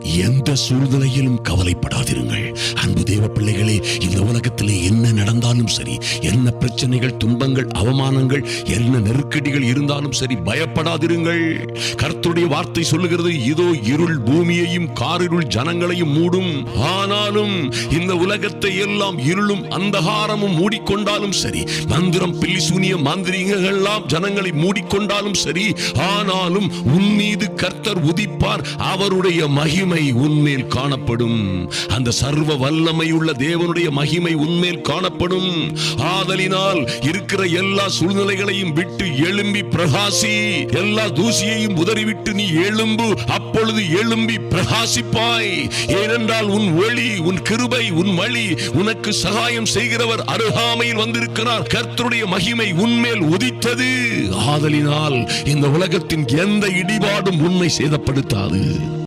எந்த சூழ்நிலையிலும் கவலைப்படாதிருங்கள். அன்பு தேவ பிள்ளைகளே, இந்த உலகத்திலே என்ன நடந்தாலும் சரி, என்ன பிரச்சனைகள், துன்பங்கள், அவமானங்கள், என்ன நெருக்கடிகள் இருந்தாலும் சரி, பயப்படாதிருங்கள். கர்த்தருடைய வார்த்தை சொல்லுகிறது, இதோ இருள் பூமியையும் காரிருள் ஜனங்களையும் மூடும். ஆனாலும் இந்த உலகத்தை எல்லாம் இருளும் அந்தகாரமும் மூடிக்கொண்டாலும் சரி, மந்திரம் பில்லிசூனிய மாந்திரிகங்கள் எல்லாம் ஜனங்களை மூடிக்கொண்டாலும் சரி, ஆனாலும் உன் மீது கர்த்தர் உதிப்பார். அவருடைய மகிமை உன்மேல் காணப்படும். அந்த சர்வ வல்லமை உள்ள தேவனுடைய மகிமை உன்மேல் காணப்படும். ஆதலினால் இருக்கிற எல்லா சூழ்நிலைகளையும் விட்டு எழும்பி பிரகாசி. எல்லா தூசியையும் உதறிவிட்டு நீ எழும்பு. அப்பொழுது எழும்பி பிரகாசிப்பாய். ஏனென்றால் உன் ஒளி, உன் கிருபை, உன் வழி, உனக்கு சகாயம் செய்கிறவர் அருகாமையில் வந்திருக்கிறார். கர்த்தருடைய மகிமை உன்மேல் உதித்தது. ஆதலினால் இந்த உலகத்தின் எந்த இடிபாடும் உன்னை சேதப்படுத்தாது.